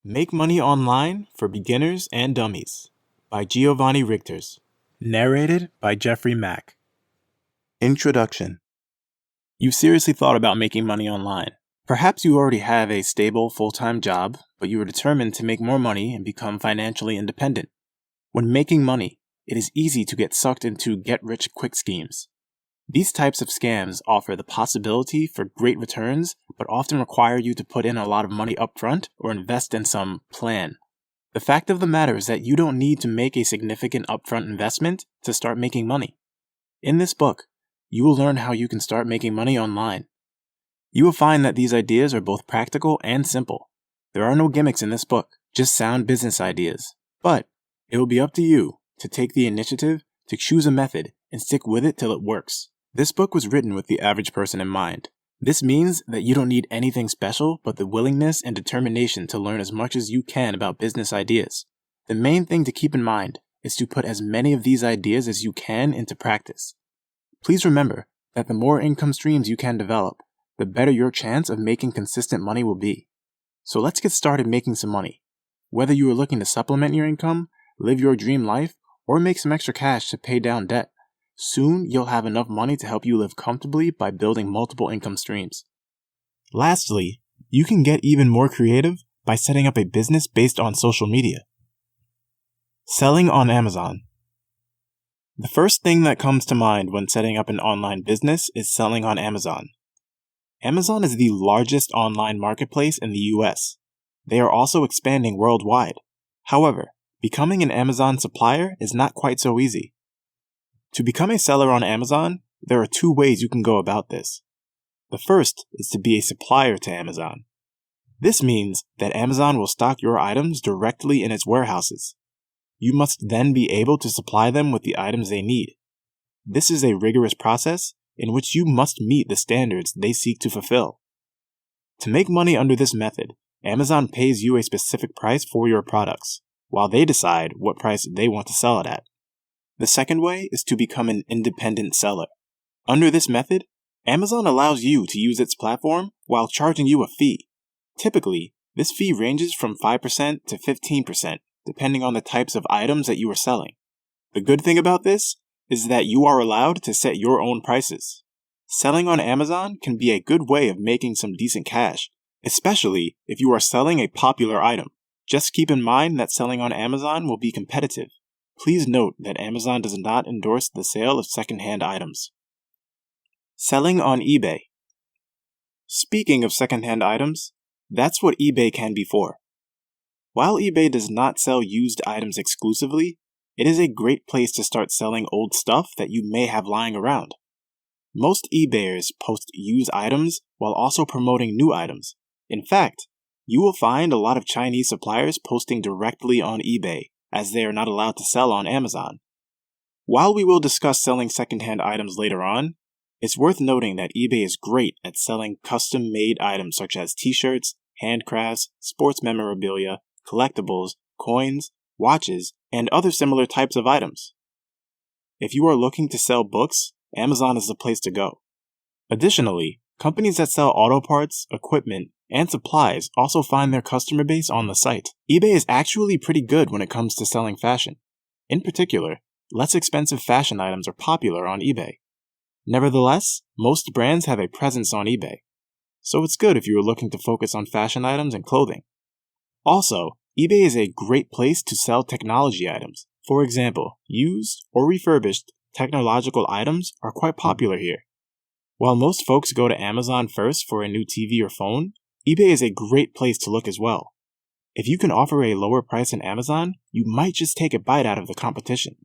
Make Money Online for Beginners and Dummies by Giovanni Richters. Narrated by Jeffrey Mack. Introduction. You've seriously thought about making money online. Perhaps you already have a stable full-time job, but you are determined to make more money and become financially independent. When making money, it is easy to get sucked into get-rich-quick schemes. These types of scams offer the possibility for great returns, but often require you to put in a lot of money upfront or invest in some plan. The fact of the matter is that you don't need to make a significant upfront investment to start making money. In this book, you will learn how you can start making money online. You will find that these ideas are both practical and simple. There are no gimmicks in this book, just sound business ideas. But it will be up to you to take the initiative, to choose a method, and stick with it till it works. This book was written with the average person in mind. This means that you don't need anything special but the willingness and determination to learn as much as you can about business ideas. The main thing to keep in mind is to put as many of these ideas as you can into practice. Please remember that the more income streams you can develop, the better your chance of making consistent money will be. So let's get started making some money. Whether you are looking to supplement your income, live your dream life, or make some extra cash to pay down debt, soon you'll have enough money to help you live comfortably by building multiple income streams. Lastly, you can get even more creative by setting up a business based on social media. Selling on Amazon. The first thing that comes to mind when setting up an online business is selling on Amazon. Amazon is the largest online marketplace in the US. They are also expanding worldwide. However, becoming an Amazon supplier is not quite so easy. To become a seller on Amazon, there are two ways you can go about this. The first is to be a supplier to Amazon. This means that Amazon will stock your items directly in its warehouses. You must then be able to supply them with the items they need. This is a rigorous process in which you must meet the standards they seek to fulfill. To make money under this method, Amazon pays you a specific price for your products, while they decide what price they want to sell it at. The second way is to become an independent seller. Under this method, Amazon allows you to use its platform while charging you a fee. Typically, this fee ranges from 5% to 15%, depending on the types of items that you are selling. The good thing about this is that you are allowed to set your own prices. Selling on Amazon can be a good way of making some decent cash, especially if you are selling a popular item. Just keep in mind that selling on Amazon will be competitive. Please note that Amazon does not endorse the sale of secondhand items. Selling on eBay. Speaking of secondhand items, that's what eBay can be for. While eBay does not sell used items exclusively, it is a great place to start selling old stuff that you may have lying around. Most eBayers post used items while also promoting new items. In fact, you will find a lot of Chinese suppliers posting directly on eBay, as they are not allowed to sell on Amazon. While we will discuss selling secondhand items later on, it's worth noting that eBay is great at selling custom-made items such as t-shirts, handcrafts, sports memorabilia, collectibles, coins, watches, and other similar types of items. If you are looking to sell books, Amazon is the place to go. Additionally, companies that sell auto parts, equipment, and supplies also find their customer base on the site. eBay is actually pretty good when it comes to selling fashion. In particular, less expensive fashion items are popular on eBay. Nevertheless, most brands have a presence on eBay, so it's good if you are looking to focus on fashion items and clothing. Also, eBay is a great place to sell technology items. For example, used or refurbished technological items are quite popular here. While most folks go to Amazon first for a new TV or phone, eBay is a great place to look as well. If you can offer a lower price than Amazon, you might just take a bite out of the competition.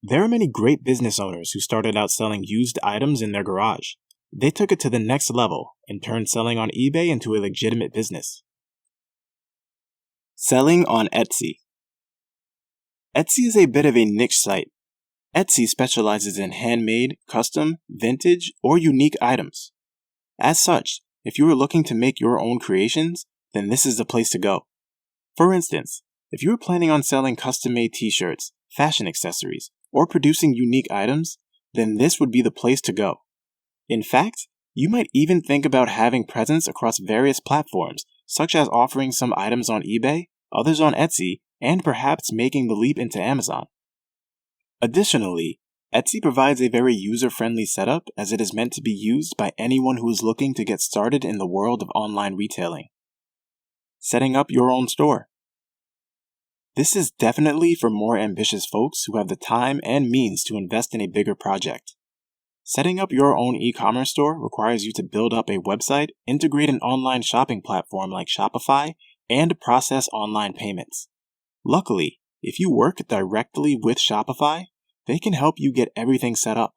There are many great business owners who started out selling used items in their garage. They took it to the next level and turned selling on eBay into a legitimate business. Selling on Etsy. Etsy is a bit of a niche site. Etsy specializes in handmade, custom, vintage, or unique items. As such, if you are looking to make your own creations, then this is the place to go. For instance, if you are planning on selling custom-made t-shirts, fashion accessories, or producing unique items, then this would be the place to go. In fact, you might even think about having presence across various platforms, such as offering some items on eBay others on Etsy, and perhaps making the leap into Amazon. Additionally, Etsy provides a very user-friendly setup as it is meant to be used by anyone who is looking to get started in the world of online retailing. Setting up your own store. This is definitely for more ambitious folks who have the time and means to invest in a bigger project. Setting up your own e-commerce store requires you to build up a website, integrate an online shopping platform like Shopify, and process online payments. Luckily, if you work directly with Shopify, they can help you get everything set up.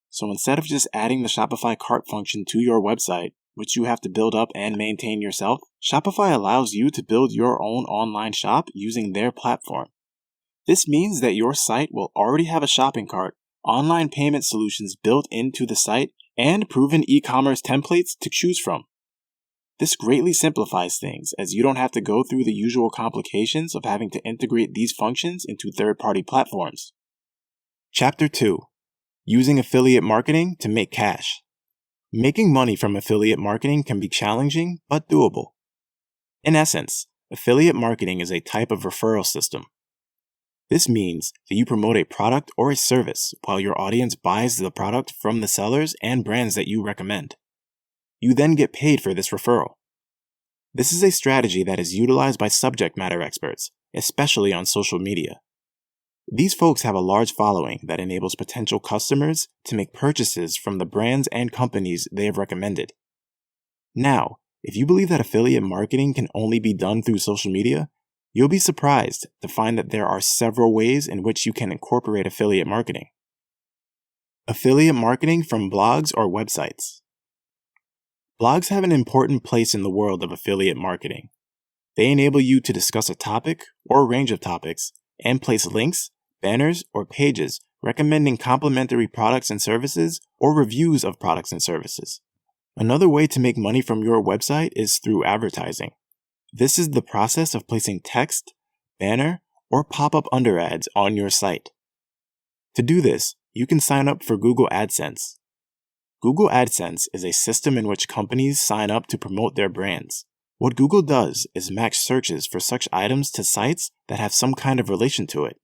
So instead of just adding the Shopify cart function to your website, which you have to build up and maintain yourself, Shopify allows you to build your own online shop using their platform. This means that your site will already have a shopping cart, online payment solutions built into the site, and proven e-commerce templates to choose from. This greatly simplifies things as you don't have to go through the usual complications of having to integrate these functions into third-party platforms. Chapter 2. Using affiliate marketing to make cash. Making money from affiliate marketing can be challenging, but doable. In essence, affiliate marketing is a type of referral system. This means that you promote a product or a service while your audience buys the product from the sellers and brands that you recommend. You then get paid for this referral. This is a strategy that is utilized by subject matter experts, especially on social media. These folks have a large following that enables potential customers to make purchases from the brands and companies they have recommended. Now, if you believe that affiliate marketing can only be done through social media, you'll be surprised to find that there are several ways in which you can incorporate affiliate marketing. Affiliate marketing from blogs or websites. Blogs have an important place in the world of affiliate marketing. They enable you to discuss a topic or a range of topics and place links, banners, or pages recommending complementary products and services or reviews of products and services. Another way to make money from your website is through advertising. This is the process of placing text, banner, or pop-up under ads on your site. To do this, you can sign up for Google AdSense. Google AdSense is a system in which companies sign up to promote their brands. What Google does is match searches for such items to sites that have some kind of relation to it.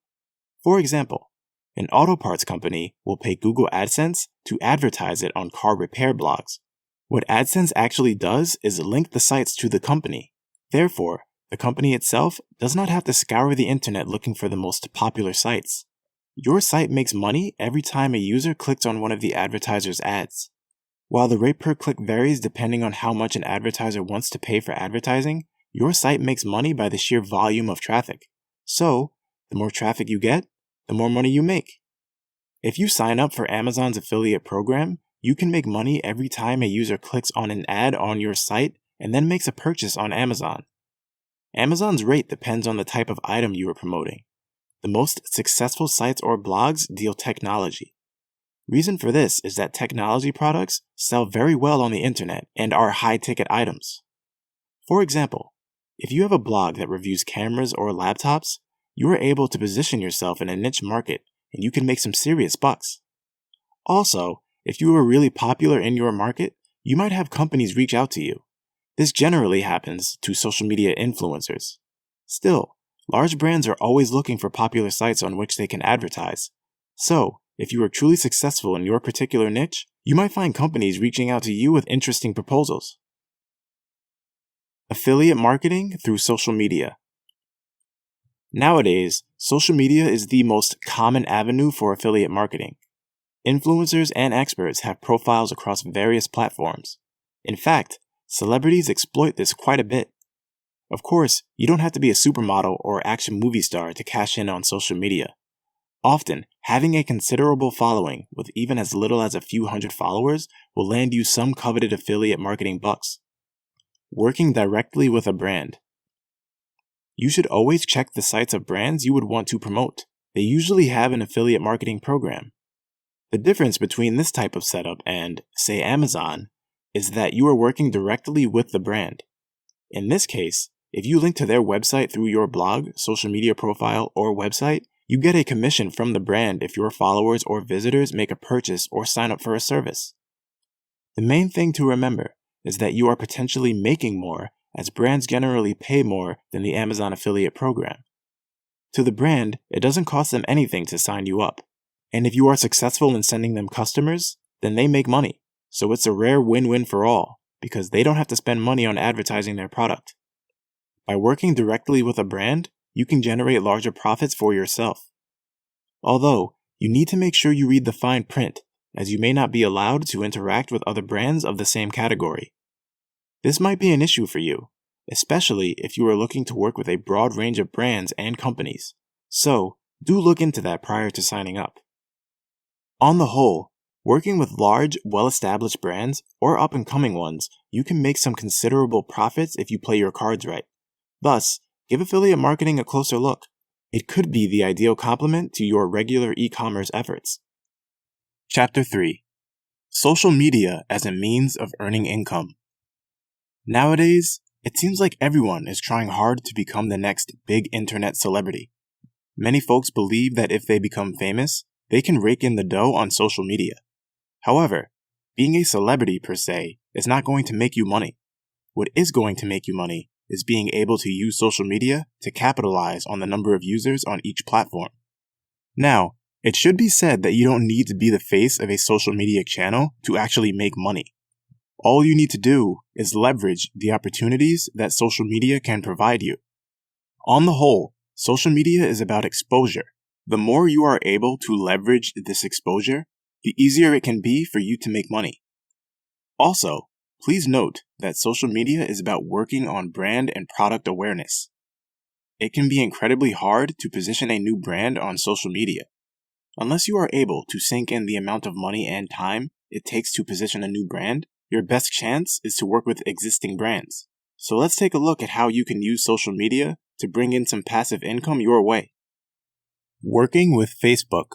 For example, an auto parts company will pay Google AdSense to advertise it on car repair blogs. What AdSense actually does is link the sites to the company. Therefore, the company itself does not have to scour the internet looking for the most popular sites. Your site makes money every time a user clicks on one of the advertiser's ads. While the rate per click varies depending on how much an advertiser wants to pay for advertising, your site makes money by the sheer volume of traffic. So, the more traffic you get, the more money you make. If you sign up for Amazon's affiliate program, you can make money every time a user clicks on an ad on your site and then makes a purchase on Amazon. Amazon's rate depends on the type of item you are promoting. The most successful sites or blogs deal technology. Reason for this is that technology products sell very well on the internet and are high-ticket items. For example, if you have a blog that reviews cameras or laptops, you are able to position yourself in a niche market and you can make some serious bucks. Also, if you are really popular in your market, you might have companies reach out to you. This generally happens to social media influencers. Still, large brands are always looking for popular sites on which they can advertise. So, if you are truly successful in your particular niche, you might find companies reaching out to you with interesting proposals. Affiliate marketing through social media. Nowadays, social media is the most common avenue for affiliate marketing. Influencers and experts have profiles across various platforms. In fact, celebrities exploit this quite a bit. Of course, you don't have to be a supermodel or action movie star to cash in on social media. Often, having a considerable following with even as little as a few hundred followers will land you some coveted affiliate marketing bucks. Working directly with a brand. You should always check the sites of brands you would want to promote. They usually have an affiliate marketing program. The difference between this type of setup and, say, Amazon, is that you are working directly with the brand. In this case, if you link to their website through your blog, social media profile, or website, you get a commission from the brand if your followers or visitors make a purchase or sign up for a service. The main thing to remember is that you are potentially making more as brands generally pay more than the Amazon affiliate program. To the brand, it doesn't cost them anything to sign you up. And if you are successful in sending them customers, then they make money. So it's a rare win-win for all, because they don't have to spend money on advertising their product. By working directly with a brand, you can generate larger profits for yourself. Although, you need to make sure you read the fine print, as you may not be allowed to interact with other brands of the same category. This might be an issue for you, especially if you are looking to work with a broad range of brands and companies. So, do look into that prior to signing up. On the whole, working with large, well-established brands or up-and-coming ones, you can make some considerable profits if you play your cards right. Thus, give affiliate marketing a closer look. It could be the ideal complement to your regular e-commerce efforts. Chapter 3. Social media as a means of earning income. Nowadays, it seems like everyone is trying hard to become the next big internet celebrity. Many folks believe that if they become famous, they can rake in the dough on social media. However, being a celebrity per se is not going to make you money. What is going to make you money is being able to use social media to capitalize on the number of users on each platform. Now, it should be said that you don't need to be the face of a social media channel to actually make money. All you need to do is leverage the opportunities that social media can provide you. On the whole, social media is about exposure. The more you are able to leverage this exposure, the easier it can be for you to make money. Also, please note that social media is about working on brand and product awareness. It can be incredibly hard to position a new brand on social media. Unless you are able to sink in the amount of money and time it takes to position a new brand, your best chance is to work with existing brands. So let's take a look at how you can use social media to bring in some passive income your way. Working with Facebook.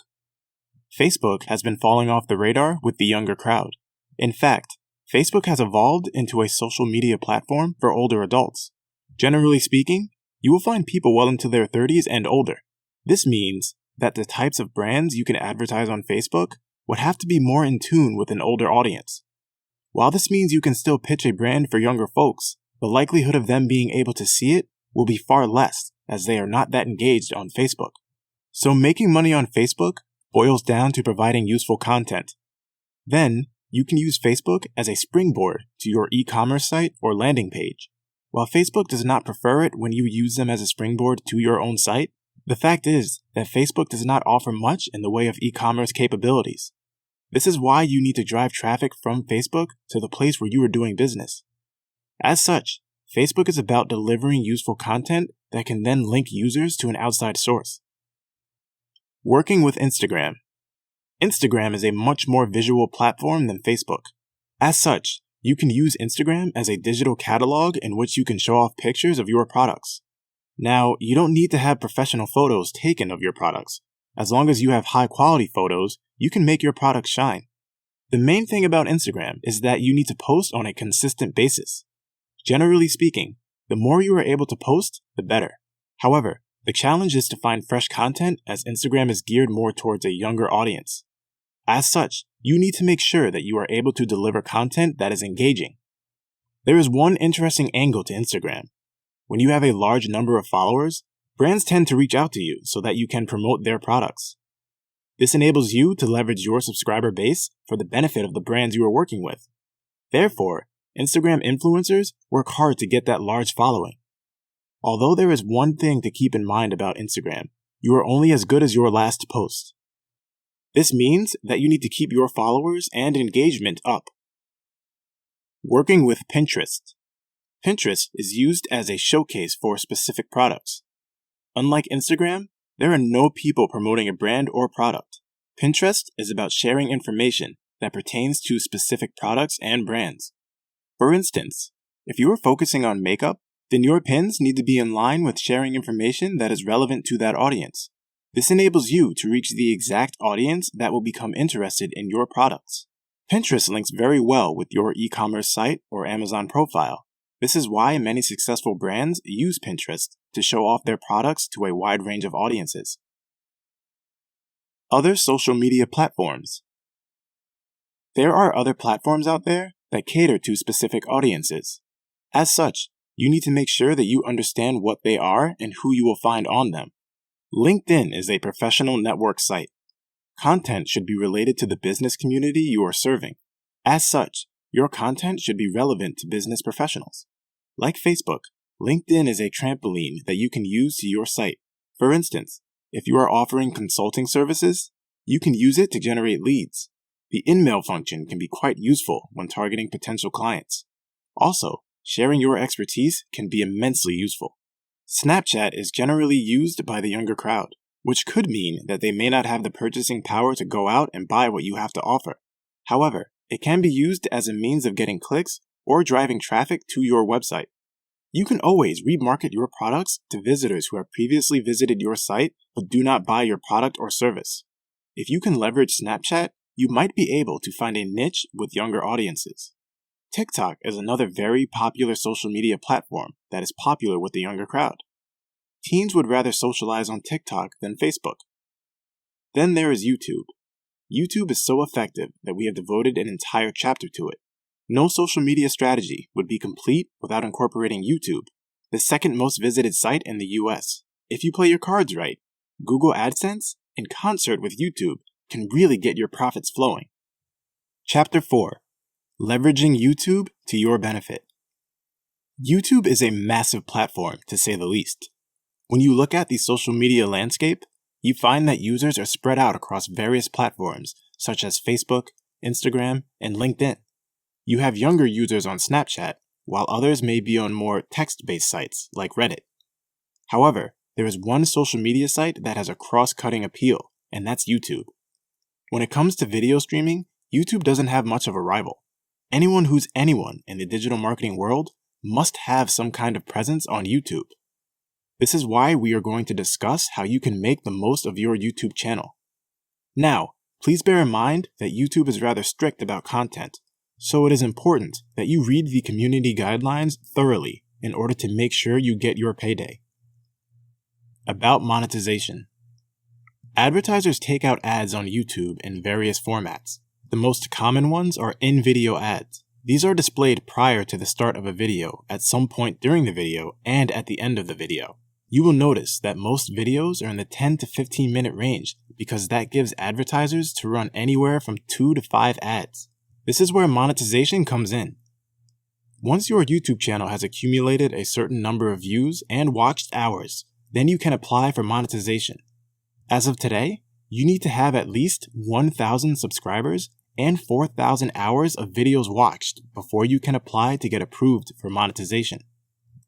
Facebook has been falling off the radar with the younger crowd. In fact, Facebook has evolved into a social media platform for older adults. Generally speaking, you will find people well into their 30s and older. This means that the types of brands you can advertise on Facebook would have to be more in tune with an older audience. While this means you can still pitch a brand for younger folks, the likelihood of them being able to see it will be far less, as they are not that engaged on Facebook. So making money on Facebook boils down to providing useful content. Then, you can use Facebook as a springboard to your e-commerce site or landing page. While Facebook does not prefer it when you use them as a springboard to your own site, the fact is that Facebook does not offer much in the way of e-commerce capabilities. This is why you need to drive traffic from Facebook to the place where you are doing business. As such, Facebook is about delivering useful content that can then link users to an outside source. Working with Instagram. Instagram is a much more visual platform than Facebook. As such, you can use Instagram as a digital catalog in which you can show off pictures of your products. Now, you don't need to have professional photos taken of your products. As long as you have high-quality photos, you can make your products shine. The main thing about Instagram is that you need to post on a consistent basis. Generally speaking, the more you are able to post, the better. However, the challenge is to find fresh content as Instagram is geared more towards a younger audience. As such, you need to make sure that you are able to deliver content that is engaging. There is one interesting angle to Instagram. When you have a large number of followers, brands tend to reach out to you so that you can promote their products. This enables you to leverage your subscriber base for the benefit of the brands you are working with. Therefore, Instagram influencers work hard to get that large following. Although there is one thing to keep in mind about Instagram, you are only as good as your last post. This means that you need to keep your followers and engagement up. Working with Pinterest. Pinterest is used as a showcase for specific products. Unlike Instagram, there are no people promoting a brand or product. Pinterest is about sharing information that pertains to specific products and brands. For instance, if you are focusing on makeup, then your pins need to be in line with sharing information that is relevant to that audience. This enables you to reach the exact audience that will become interested in your products. Pinterest links very well with your e-commerce site or Amazon profile. This is why many successful brands use Pinterest to show off their products to a wide range of audiences. Other social media platforms. There are other platforms out there that cater to specific audiences. As such, You need to make sure that you understand what they are and who you will find on them. LinkedIn is a professional network site. Content should be related to the business community you are serving. As such, your content should be relevant to business professionals. Like Facebook, LinkedIn is a trampoline that you can use to your site. For instance, if you are offering consulting services, you can use it to generate leads. The in-mail function can be quite useful when targeting potential clients. Also, sharing your expertise can be immensely useful. Snapchat is generally used by the younger crowd, which could mean that they may not have the purchasing power to go out and buy what you have to offer. However, it can be used as a means of getting clicks or driving traffic to your website. You can always remarket your products to visitors who have previously visited your site but do not buy your product or service. If you can leverage Snapchat, you might be able to find a niche with younger audiences. TikTok is another very popular social media platform that is popular with the younger crowd. Teens would rather socialize on TikTok than Facebook. Then there is YouTube. YouTube is so effective that we have devoted an entire chapter to it. No social media strategy would be complete without incorporating YouTube, the second most visited site in the US. If you play your cards right, Google AdSense, in concert with YouTube, can really get your profits flowing. Chapter 4. Leveraging YouTube to your benefit. YouTube is a massive platform, to say the least. When you look at the social media landscape, you find that users are spread out across various platforms such as Facebook, Instagram, and LinkedIn. You have younger users on Snapchat, while others may be on more text-based sites like Reddit. However, there is one social media site that has a cross-cutting appeal, and that's YouTube. When it comes to video streaming, YouTube doesn't have much of a rival. Anyone who's anyone in the digital marketing world must have some kind of presence on YouTube. This is why we are going to discuss how you can make the most of your YouTube channel. Now, please bear in mind that YouTube is rather strict about content, so it is important that you read the community guidelines thoroughly in order to make sure you get your payday. About monetization. Advertisers take out ads on YouTube in various formats. The most common ones are in-video ads. These are displayed prior to the start of a video, at some point during the video, and at the end of the video. You will notice that most videos are in the 10 to 15 minute range because that gives advertisers to run anywhere from 2 to 5 ads. This is where monetization comes in. Once your YouTube channel has accumulated a certain number of views and watched hours, then you can apply for monetization. As of today, you need to have at least 1,000 subscribers and 4,000 hours of videos watched before you can apply to get approved for monetization.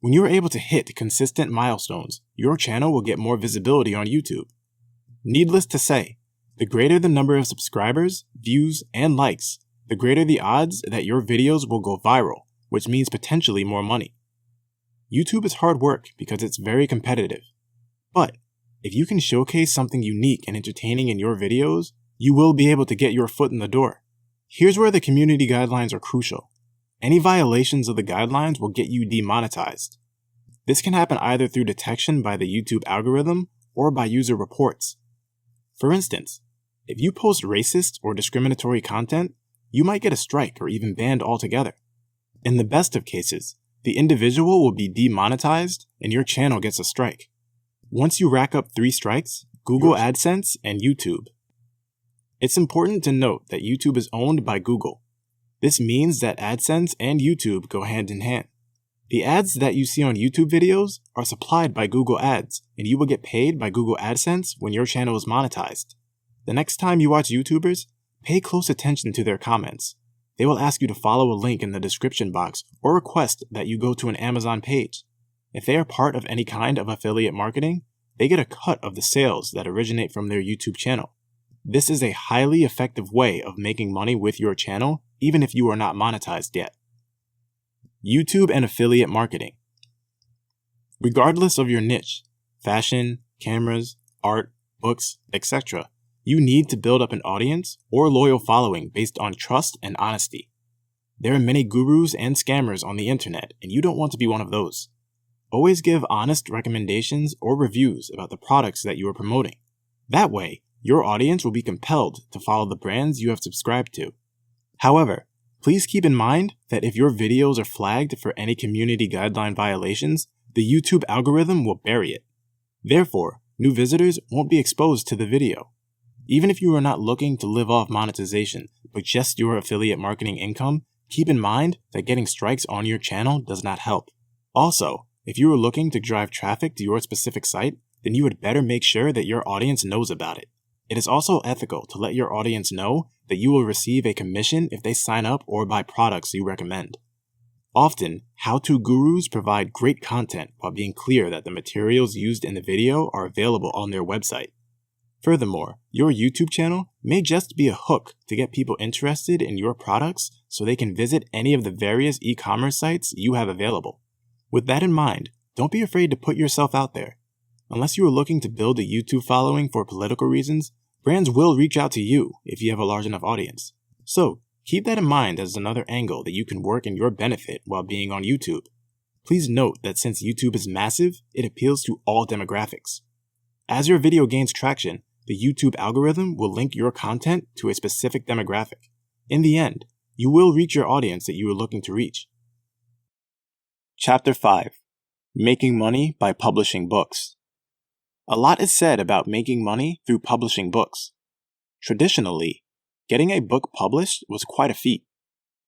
When you are able to hit consistent milestones, your channel will get more visibility on YouTube. Needless to say, the greater the number of subscribers, views, and likes, the greater the odds that your videos will go viral, which means potentially more money. YouTube is hard work because it's very competitive. But if you can showcase something unique and entertaining in your videos, you will be able to get your foot in the door. Here's where the community guidelines are crucial. Any violations of the guidelines will get you demonetized. This can happen either through detection by the YouTube algorithm or by user reports. For instance, if you post racist or discriminatory content, you might get a strike or even banned altogether. In the best of cases, the individual will be demonetized and your channel gets a strike. Once you rack up 3 strikes, Google AdSense and YouTube. It's important to note that YouTube is owned by Google. This means that AdSense and YouTube go hand in hand. The ads that you see on YouTube videos are supplied by Google Ads, and you will get paid by Google AdSense when your channel is monetized. The next time you watch YouTubers, pay close attention to their comments. They will ask you to follow a link in the description box or request that you go to an Amazon page. If they are part of any kind of affiliate marketing, they get a cut of the sales that originate from their YouTube channel. This is a highly effective way of making money with your channel, even if you are not monetized yet. YouTube and affiliate marketing. Regardless of your niche, fashion, cameras, art, books, etc., you need to build up an audience or loyal following based on trust and honesty. There are many gurus and scammers on the internet, and you don't want to be one of those. Always give honest recommendations or reviews about the products that you are promoting. That way, your audience will be compelled to follow the brands you have subscribed to. However, Please keep in mind that if your videos are flagged for any community guideline violations, the YouTube algorithm will bury it. Therefore, new visitors won't be exposed to the video. Even if you are not looking to live off monetization, but just your affiliate marketing income, keep in mind that getting strikes on your channel does not help. Also, if you are looking to drive traffic to your specific site, then you would better make sure that your audience knows about it. It is also ethical to let your audience know that you will receive a commission if they sign up or buy products you recommend. Often, how-to gurus provide great content while being clear that the materials used in the video are available on their website. Furthermore, your YouTube channel may just be a hook to get people interested in your products so they can visit any of the various e-commerce sites you have available. With that in mind, don't be afraid to put yourself out there. Unless you are looking to build a YouTube following for political reasons, brands will reach out to you if you have a large enough audience. So, keep that in mind as another angle that you can work in your benefit while being on YouTube. Please note that since YouTube is massive, it appeals to all demographics. As your video gains traction, the YouTube algorithm will link your content to a specific demographic. In the end, you will reach your audience that you are looking to reach. Chapter 5. Making Money by Publishing Books. A lot is said about making money through publishing books. Traditionally, getting a book published was quite a feat.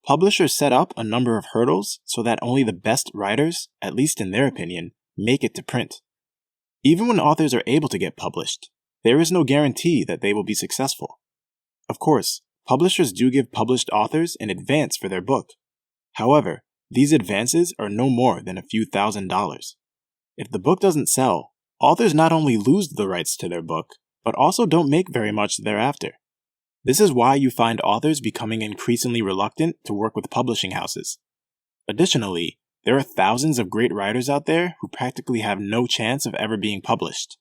Publishers set up a number of hurdles so that only the best writers, at least in their opinion, make it to print. Even when authors are able to get published, there is no guarantee that they will be successful. Of course, publishers do give published authors an advance for their book. However, these advances are no more than a few $1,000s. If the book doesn't sell, authors not only lose the rights to their book, but also don't make very much thereafter. This is why you find authors becoming increasingly reluctant to work with publishing houses. Additionally, there are thousands of great writers out there who practically have no chance of ever being published.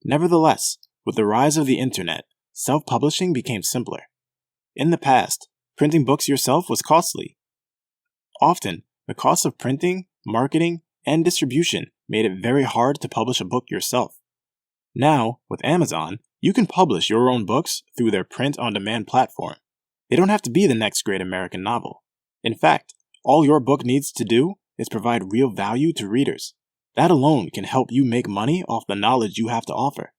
Nevertheless, with the rise of the internet, self-publishing became simpler. In the past, printing books yourself was costly. Often, the cost of printing, marketing, and distribution made it very hard to publish a book yourself. Now, with Amazon, you can publish your own books through their print-on-demand platform. They don't have to be the next great American novel. In fact, all your book needs to do is provide real value to readers. That alone can help you make money off the knowledge you have to offer.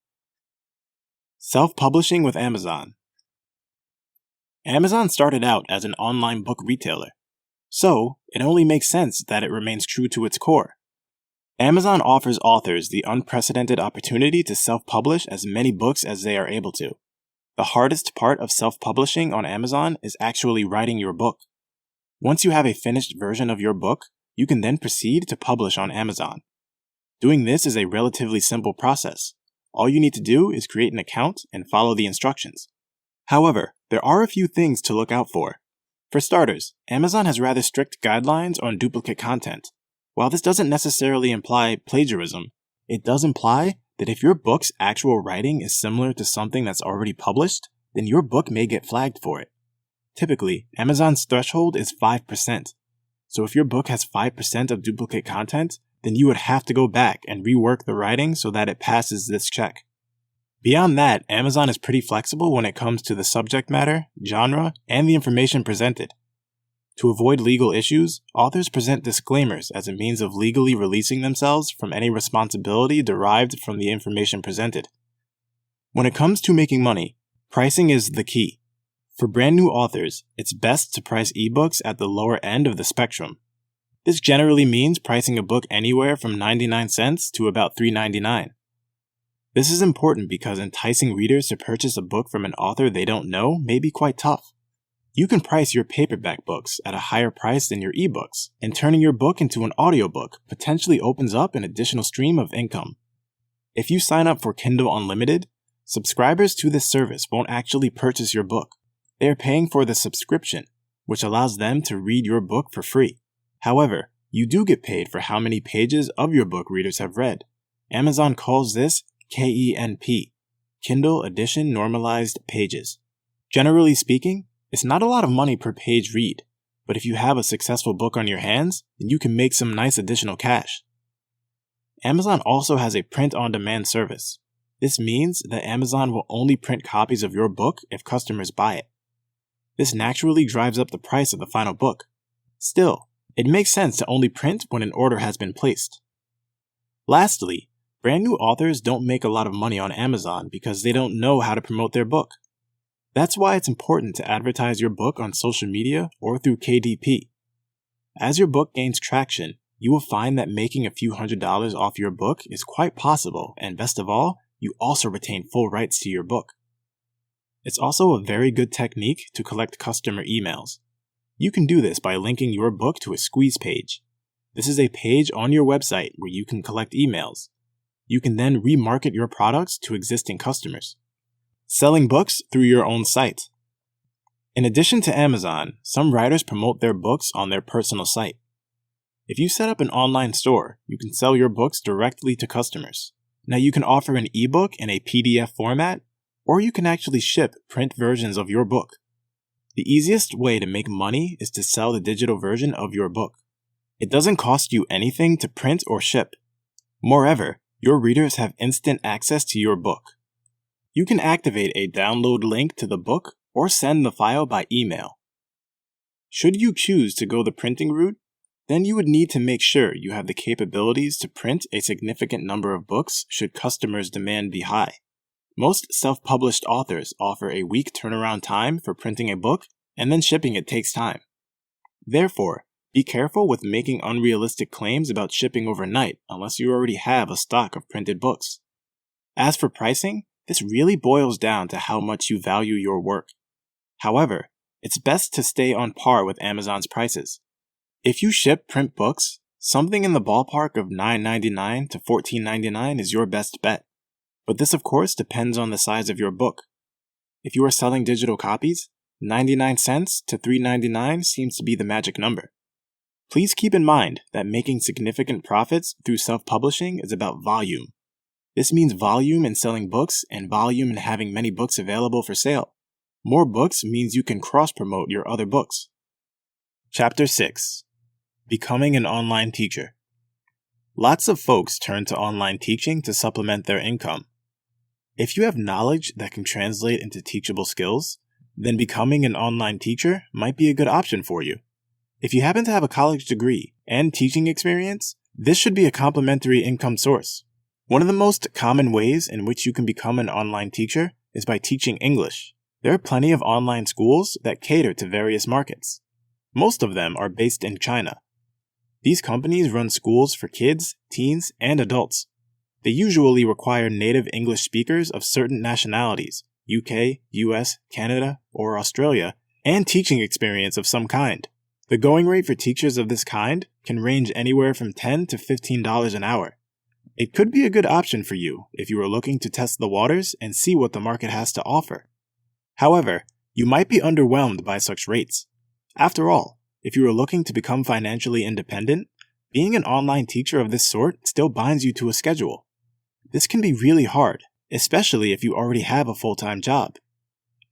Self-publishing with Amazon. Amazon started out as an online book retailer, so it only makes sense that it remains true to its core. Amazon offers authors the unprecedented opportunity to self-publish as many books as they are able to. The hardest part of self-publishing on Amazon is actually writing your book. Once you have a finished version of your book, you can then proceed to publish on Amazon. Doing this is a relatively simple process. All you need to do is create an account and follow the instructions. However, there are a few things to look out for. For starters, Amazon has rather strict guidelines on duplicate content. While this doesn't necessarily imply plagiarism, it does imply that if your book's actual writing is similar to something that's already published, then your book may get flagged for it. Typically, Amazon's threshold is 5%. So if your book has 5% of duplicate content, then you would have to go back and rework the writing so that it passes this check. Beyond that, Amazon is pretty flexible when it comes to the subject matter, genre, and the information presented. To avoid legal issues, authors present disclaimers as a means of legally releasing themselves from any responsibility derived from the information presented. When it comes to making money, pricing is the key. For brand new authors, it's best to price ebooks at the lower end of the spectrum. This generally means pricing a book anywhere from 99 cents to about $3.99. This is important because enticing readers to purchase a book from an author they don't know may be quite tough. You can price your paperback books at a higher price than your ebooks, and turning your book into an audiobook potentially opens up an additional stream of income. If you sign up for Kindle Unlimited, subscribers to this service won't actually purchase your book. They are paying for the subscription, which allows them to read your book for free. However, you do get paid for how many pages of your book readers have read. Amazon calls this KENP, Kindle Edition Normalized Pages. Generally speaking, it's not a lot of money per page read, but if you have a successful book on your hands, then you can make some nice additional cash. Amazon also has a print-on-demand service. This means that Amazon will only print copies of your book if customers buy it. This naturally drives up the price of the final book. Still, it makes sense to only print when an order has been placed. Lastly, brand new authors don't make a lot of money on Amazon because they don't know how to promote their book. That's why it's important to advertise your book on social media or through KDP. As your book gains traction, you will find that making a few $100s off your book is quite possible, and best of all, you also retain full rights to your book. It's also a very good technique to collect customer emails. You can do this by linking your book to a squeeze page. This is a page on your website where you can collect emails. You can then remarket your products to existing customers. Selling books through your own site. In addition to Amazon, some writers promote their books on their personal site. If you set up an online store, you can sell your books directly to customers. Now you can offer an ebook in a PDF format, or you can actually ship print versions of your book. The easiest way to make money is to sell the digital version of your book. It doesn't cost you anything to print or ship. Moreover, your readers have instant access to your book. You can activate a download link to the book or send the file by email. Should you choose to go the printing route, then you would need to make sure you have the capabilities to print a significant number of books should customers' demand be high. Most self-published authors offer a week turnaround time for printing a book, and then shipping it takes time. Therefore, be careful with making unrealistic claims about shipping overnight unless you already have a stock of printed books. As for pricing, this really boils down to how much you value your work. However, it's best to stay on par with Amazon's prices. If you ship print books, something in the ballpark of $9.99 to $14.99 is your best bet. But this of course depends on the size of your book. If you are selling digital copies, 99 cents to $3.99 seems to be the magic number. Please keep in mind that making significant profits through self-publishing is about volume. This means volume in selling books and volume in having many books available for sale. More books means you can cross-promote your other books. Chapter 6. Becoming an online teacher. Lots of folks turn to online teaching to supplement their income. If you have knowledge that can translate into teachable skills, then becoming an online teacher might be a good option for you. If you happen to have a college degree and teaching experience, this should be a complementary income source. One of the most common ways in which you can become an online teacher is by teaching English. There are plenty of online schools that cater to various markets. Most of them are based in China. These companies run schools for kids, teens, and adults. They usually require native English speakers of certain nationalities, UK, US, Canada, or Australia, and teaching experience of some kind. The going rate for teachers of this kind can range anywhere from $10 to $15 an hour. It could be a good option for you if you are looking to test the waters and see what the market has to offer. However, you might be underwhelmed by such rates. After all, if you are looking to become financially independent, being an online teacher of this sort still binds you to a schedule. This can be really hard, especially if you already have a full-time job.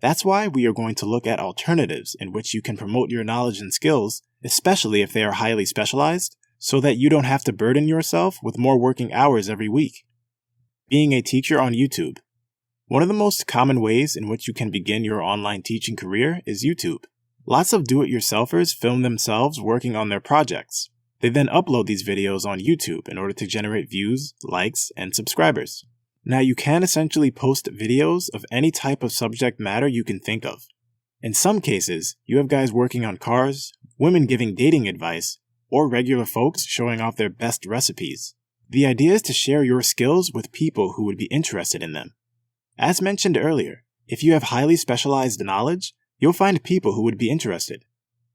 That's why we are going to look at alternatives in which you can promote your knowledge and skills, especially if they are highly specialized, so that you don't have to burden yourself with more working hours every week. Being a teacher on YouTube. One of the most common ways in which you can begin your online teaching career is YouTube. Lots of do-it-yourselfers film themselves working on their projects. They then upload these videos on YouTube in order to generate views, likes, and subscribers. Now you can essentially post videos of any type of subject matter you can think of. In some cases, you have guys working on cars, women giving dating advice, or regular folks showing off their best recipes. The idea is to share your skills with people who would be interested in them. As mentioned earlier, if you have highly specialized knowledge, you'll find people who would be interested.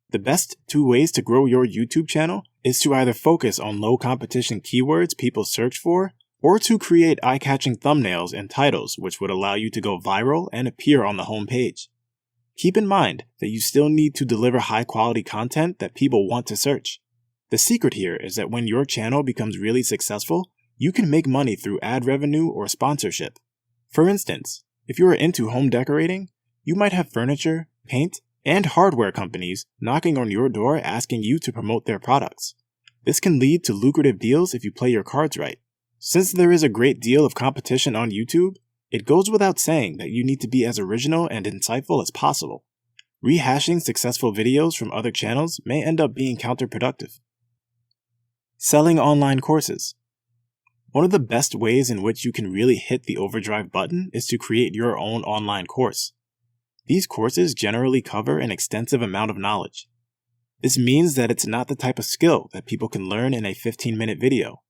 The best two ways to grow your YouTube channel is to either focus on low competition keywords people search for, or to create eye-catching thumbnails and titles which would allow you to go viral and appear on the home page. Keep in mind that you still need to deliver high-quality content that people want to search. The secret here is that when your channel becomes really successful, you can make money through ad revenue or sponsorship. For instance, if you are into home decorating, you might have furniture, paint, and hardware companies knocking on your door asking you to promote their products. This can lead to lucrative deals if you play your cards right. Since there is a great deal of competition on YouTube, it goes without saying that you need to be as original and insightful as possible. Rehashing successful videos from other channels may end up being counterproductive. Selling online courses. One of the best ways in which you can really hit the overdrive button is to create your own online course. These courses generally cover an extensive amount of knowledge. This means that it's not the type of skill that people can learn in a 15-minute video.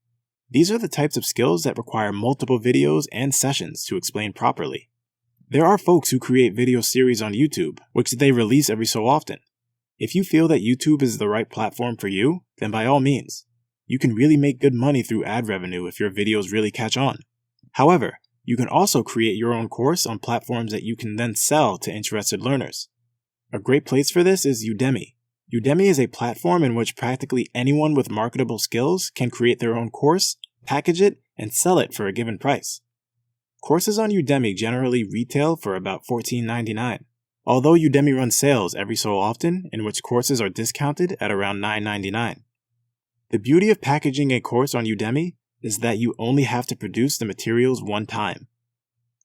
These are the types of skills that require multiple videos and sessions to explain properly. There are folks who create video series on YouTube, which they release every so often. If you feel that YouTube is the right platform for you, then by all means. You can really make good money through ad revenue if your videos really catch on. However, you can also create your own course on platforms that you can then sell to interested learners. A great place for this is Udemy. Udemy is a platform in which practically anyone with marketable skills can create their own course, package it, and sell it for a given price. Courses on Udemy generally retail for about $14.99, although Udemy runs sales every so often in which courses are discounted at around $9.99. The beauty of packaging a course on Udemy is that you only have to produce the materials one time.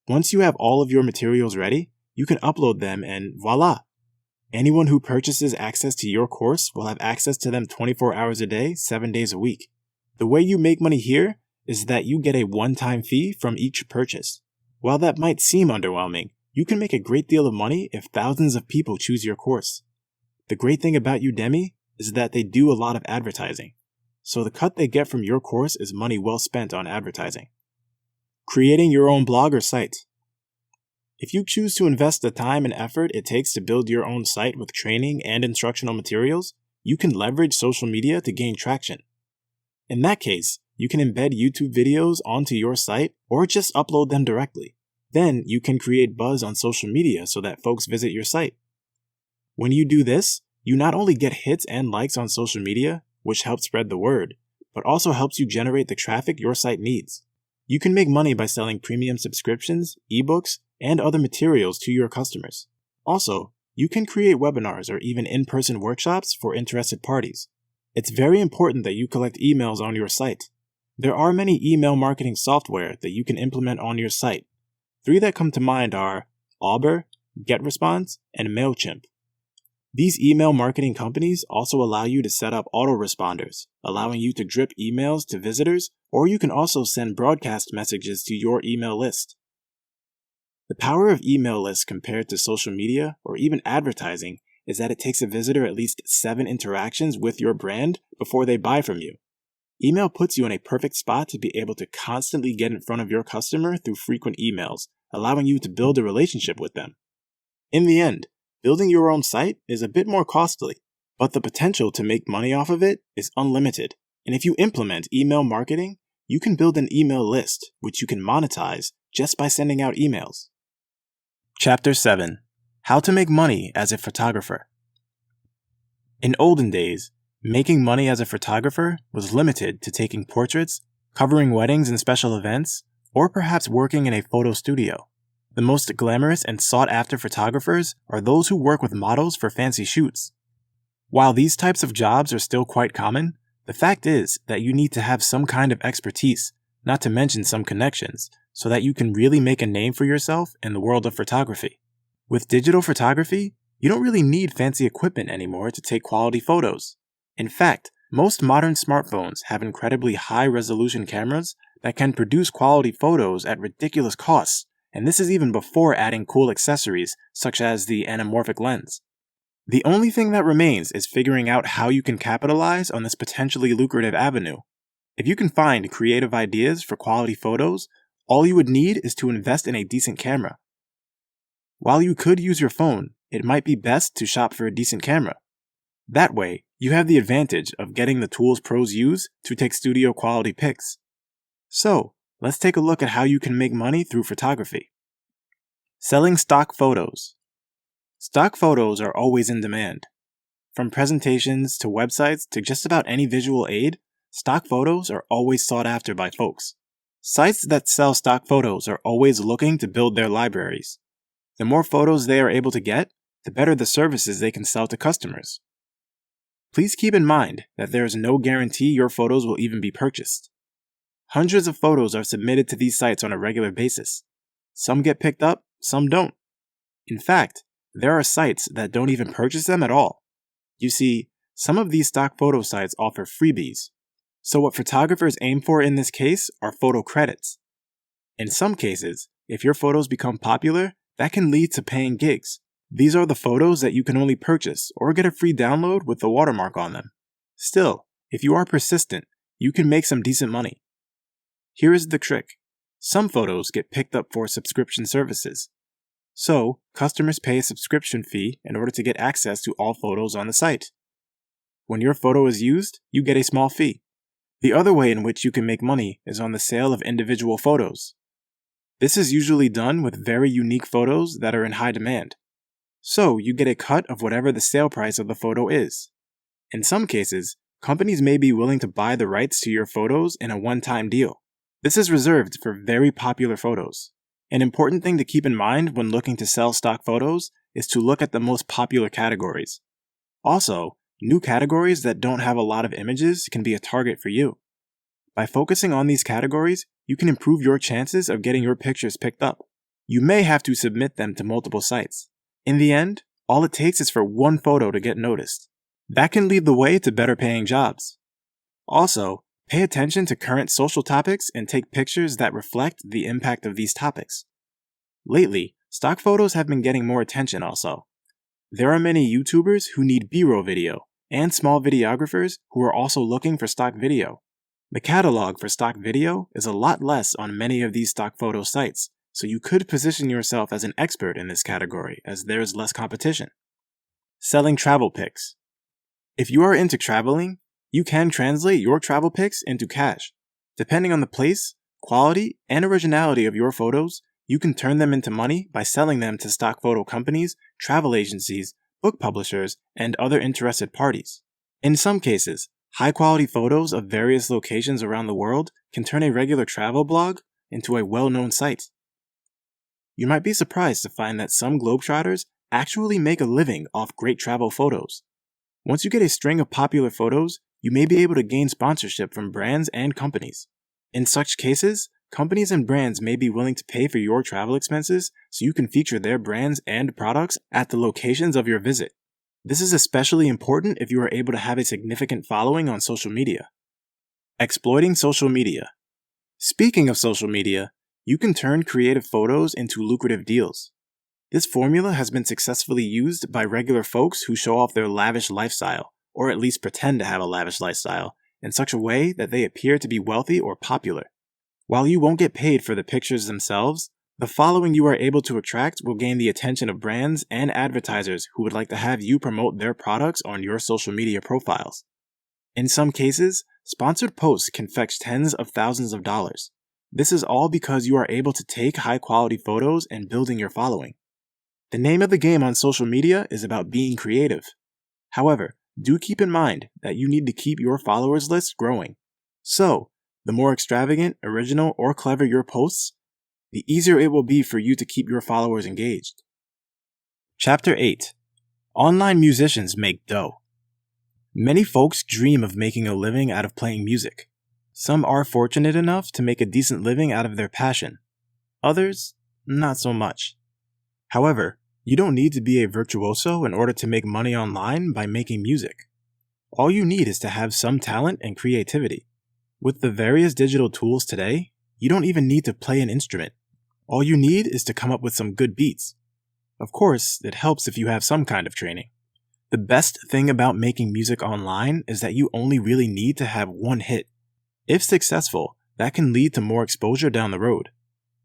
Once you have all of your materials ready, you can upload them and voila! Anyone who purchases access to your course will have access to them 24 hours a day, 7 days a week. The way you make money here is that you get a one-time fee from each purchase. While that might seem underwhelming, you can make a great deal of money if thousands of people choose your course. The great thing about Udemy is that they do a lot of advertising. So the cut they get from your course is money well spent on advertising. Creating your own blog or site. If you choose to invest the time and effort it takes to build your own site with training and instructional materials, you can leverage social media to gain traction. In that case, you can embed YouTube videos onto your site or just upload them directly. Then you can create buzz on social media so that folks visit your site. When you do this, you not only get hits and likes on social media, which helps spread the word, but also helps you generate the traffic your site needs. You can make money by selling premium subscriptions, ebooks, and other materials to your customers. Also, you can create webinars or even in-person workshops for interested parties. It's very important that you collect emails on your site. There are many email marketing software that you can implement on your site. 3 that come to mind are Auber, GetResponse, and MailChimp. These email marketing companies also allow you to set up autoresponders, allowing you to drip emails to visitors, or you can also send broadcast messages to your email list. The power of email lists compared to social media or even advertising is that it takes a visitor at least 7 interactions with your brand before they buy from you. Email puts you in a perfect spot to be able to constantly get in front of your customer through frequent emails, allowing you to build a relationship with them. In the end, building your own site is a bit more costly, but the potential to make money off of it is unlimited. And if you implement email marketing, you can build an email list, which you can monetize just by sending out emails. Chapter 7. How to make money as a photographer. In olden days, making money as a photographer was limited to taking portraits, covering weddings and special events, or perhaps working in a photo studio. The most glamorous and sought-after photographers are those who work with models for fancy shoots. While these types of jobs are still quite common, the fact is that you need to have some kind of expertise, not to mention some connections, so that you can really make a name for yourself in the world of photography. With digital photography, you don't really need fancy equipment anymore to take quality photos. In fact, most modern smartphones have incredibly high-resolution cameras that can produce quality photos at ridiculous costs, and this is even before adding cool accessories such as the anamorphic lens. The only thing that remains is figuring out how you can capitalize on this potentially lucrative avenue. If you can find creative ideas for quality photos, all you would need is to invest in a decent camera. While you could use your phone, it might be best to shop for a decent camera. That way, you have the advantage of getting the tools pros use to take studio quality pics. So, let's take a look at how you can make money through photography. Selling stock photos. Stock photos are always in demand. From presentations to websites to just about any visual aid, stock photos are always sought after by folks. Sites that sell stock photos are always looking to build their libraries. The more photos they are able to get, the better the services they can sell to customers. Please keep in mind that there is no guarantee your photos will even be purchased. Hundreds of photos are submitted to these sites on a regular basis. Some get picked up, some don't. In fact, there are sites that don't even purchase them at all. You see, some of these stock photo sites offer freebies. So what photographers aim for in this case are photo credits. In some cases, if your photos become popular, that can lead to paying gigs. These are the photos that you can only purchase or get a free download with the watermark on them. Still, if you are persistent, you can make some decent money. Here is the trick. Some photos get picked up for subscription services. So, customers pay a subscription fee in order to get access to all photos on the site. When your photo is used, you get a small fee. The other way in which you can make money is on the sale of individual photos. This is usually done with very unique photos that are in high demand. So, you get a cut of whatever the sale price of the photo is. In some cases, companies may be willing to buy the rights to your photos in a one-time deal. This is reserved for very popular photos. An important thing to keep in mind when looking to sell stock photos is to look at the most popular categories. Also, new categories that don't have a lot of images can be a target for you. By focusing on these categories, you can improve your chances of getting your pictures picked up. You may have to submit them to multiple sites. In the end, all it takes is for one photo to get noticed. That can lead the way to better paying jobs. Also, pay attention to current social topics and take pictures that reflect the impact of these topics. Lately, stock photos have been getting more attention also. There are many YouTubers who need B-roll video, and small videographers who are also looking for stock video. The catalog for stock video is a lot less on many of these stock photo sites, so you could position yourself as an expert in this category as there is less competition. Selling travel pics. If you are into traveling, you can translate your travel pics into cash. Depending on the place, quality, and originality of your photos, you can turn them into money by selling them to stock photo companies, travel agencies, book publishers, and other interested parties. In some cases, high-quality photos of various locations around the world can turn a regular travel blog into a well-known site. You might be surprised to find that some globetrotters actually make a living off great travel photos. Once you get a string of popular photos, you may be able to gain sponsorship from brands and companies. In such cases, companies and brands may be willing to pay for your travel expenses so you can feature their brands and products at the locations of your visit. This is especially important if you are able to have a significant following on social media. Exploiting social media. Speaking of social media, you can turn creative photos into lucrative deals. This formula has been successfully used by regular folks who show off their lavish lifestyle, or at least pretend to have a lavish lifestyle, in such a way that they appear to be wealthy or popular. While you won't get paid for the pictures themselves, the following you are able to attract will gain the attention of brands and advertisers who would like to have you promote their products on your social media profiles. In some cases, sponsored posts can fetch tens of thousands of dollars. This is all because you are able to take high-quality photos and building your following. The name of the game on social media is about being creative. However, do keep in mind that you need to keep your followers list growing. So, the more extravagant, original, or clever your posts, the easier it will be for you to keep your followers engaged. Chapter 8. Online musicians make dough. Many folks dream of making a living out of playing music. Some are fortunate enough to make a decent living out of their passion. Others, not so much. However, you don't need to be a virtuoso in order to make money online by making music. All you need is to have some talent and creativity. With the various digital tools today, you don't even need to play an instrument. All you need is to come up with some good beats. Of course, it helps if you have some kind of training. The best thing about making music online is that you only really need to have one hit. If successful, that can lead to more exposure down the road.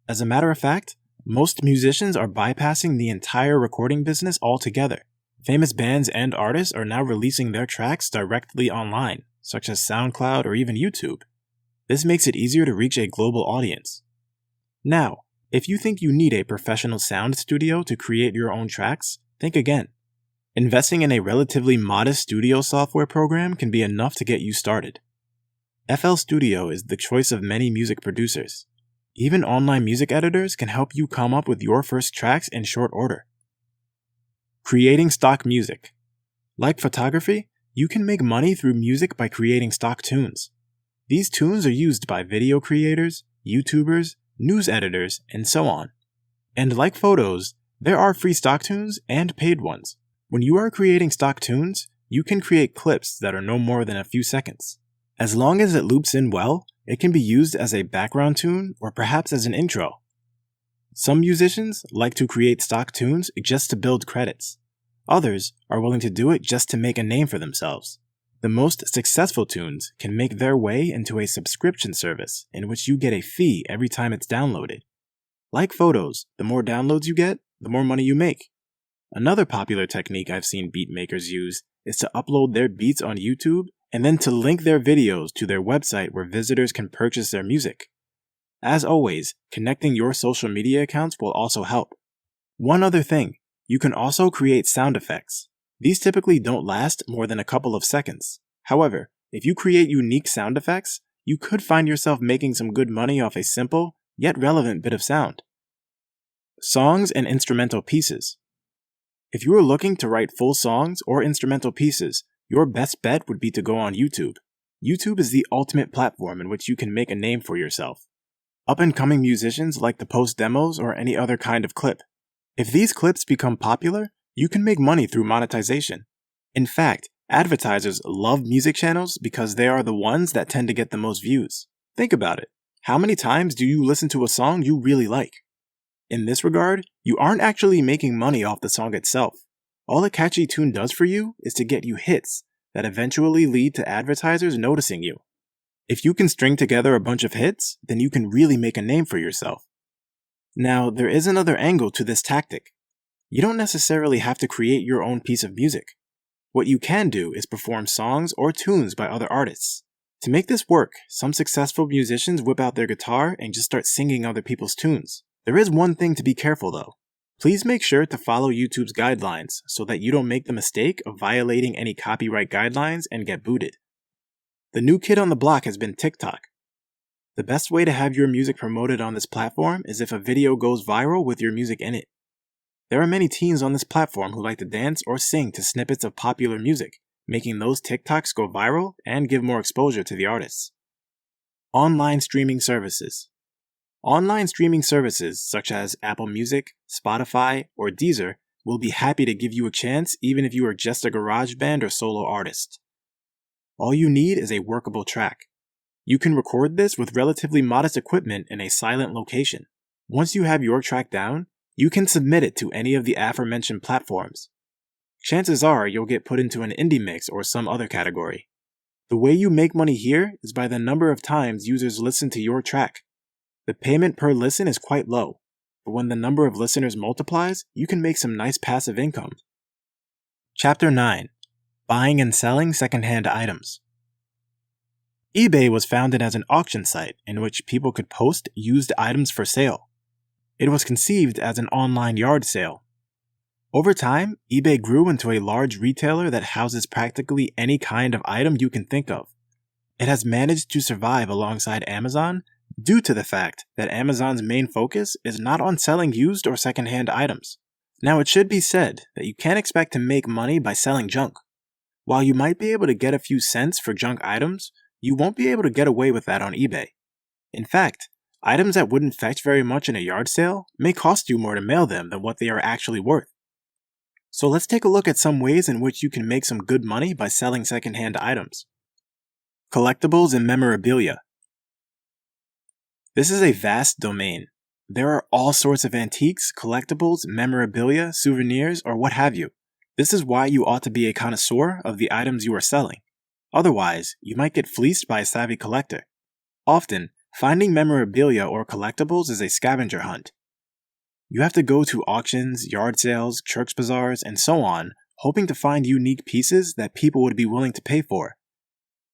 As a matter of fact, most musicians are bypassing the entire recording business altogether. Famous bands and artists are now releasing their tracks directly online, such as SoundCloud or even YouTube. This makes it easier to reach a global audience. Now, if you think you need a professional sound studio to create your own tracks, think again. Investing in a relatively modest studio software program can be enough to get you started. FL Studio is the choice of many music producers. Even online music editors can help you come up with your first tracks in short order. Creating stock music. Like photography, you can make money through music by creating stock tunes. These tunes are used by video creators, YouTubers, news editors, and so on. And like photos, There are free stock tunes and paid ones. When you are creating stock tunes, you can create clips that are no more than a few seconds. As long as it loops in well, it can be used as a background tune or perhaps as an intro. Some musicians like to create stock tunes just to build credits. Others are willing to do it just to make a name for themselves. The most successful tunes can make their way into a subscription service in which you get a fee every time it's downloaded. Like photos, the more downloads you get, the more money you make. Another popular technique I've seen beat makers use is to upload their beats on YouTube and then to link their videos to their website where visitors can purchase their music. As always, connecting your social media accounts will also help. One other thing, you can also create sound effects. These typically don't last more than a couple of seconds. However, if you create unique sound effects, you could find yourself making some good money off a simple, yet relevant bit of sound. Songs and instrumental pieces. If you are looking to write full songs or instrumental pieces, your best bet would be to go on YouTube. YouTube is the ultimate platform in which you can make a name for yourself. Up-and-coming musicians like to post demos or any other kind of clip. If these clips become popular, you can make money through monetization. In fact, advertisers love music channels because they are the ones that tend to get the most views. Think about it. How many times do you listen to a song you really like? In this regard, you aren't actually making money off the song itself. All a catchy tune does for you is to get you hits that eventually lead to advertisers noticing you. If you can string together a bunch of hits, then you can really make a name for yourself. Now, there is another angle to this tactic. You don't necessarily have to create your own piece of music. What you can do is perform songs or tunes by other artists. To make this work, some successful musicians whip out their guitar and just start singing other people's tunes. There is one thing to be careful though. Please make sure to follow YouTube's guidelines so that you don't make the mistake of violating any copyright guidelines and get booted. The new kid on the block has been TikTok. The best way to have your music promoted on this platform is if a video goes viral with your music in it. There are many teens on this platform who like to dance or sing to snippets of popular music, making those TikToks go viral and give more exposure to the artists. Online streaming services. Online streaming services such as Apple Music, Spotify, or Deezer will be happy to give you a chance even if you are just a garage band or solo artist. All you need is a workable track. You can record this with relatively modest equipment in a silent location. Once you have your track down, you can submit it to any of the aforementioned platforms. Chances are you'll get put into an indie mix or some other category. The way you make money here is by the number of times users listen to your track. The payment per listen is quite low, but when the number of listeners multiplies, you can make some nice passive income. Chapter 9. Buying and selling secondhand items. eBay was founded as an auction site in which people could post used items for sale. It was conceived as an online yard sale. Over time, eBay grew into a large retailer that houses practically any kind of item you can think of. It has managed to survive alongside Amazon due to the fact that Amazon's main focus is not on selling used or secondhand items. Now, it should be said that you can't expect to make money by selling junk. While you might be able to get a few cents for junk items, you won't be able to get away with that on eBay. In fact, items that wouldn't fetch very much in a yard sale may cost you more to mail them than what they are actually worth. So let's take a look at some ways in which you can make some good money by selling secondhand items. Collectibles and memorabilia. This is a vast domain. There are all sorts of antiques, collectibles, memorabilia, souvenirs, or what have you. This is why you ought to be a connoisseur of the items you are selling. Otherwise, you might get fleeced by a savvy collector. Often, finding memorabilia or collectibles is a scavenger hunt. You have to go to auctions, yard sales, church bazaars, and so on, hoping to find unique pieces that people would be willing to pay for.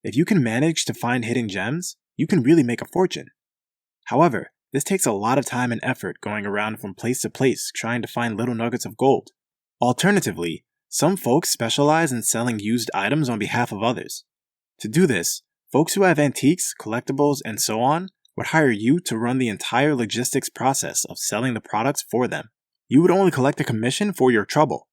If you can manage to find hidden gems, you can really make a fortune. However, this takes a lot of time and effort going around from place to place trying to find little nuggets of gold. Alternatively, some folks specialize in selling used items on behalf of others. To do this, folks who have antiques, collectibles, and so on would hire you to run the entire logistics process of selling the products for them. You would only collect a commission for your trouble.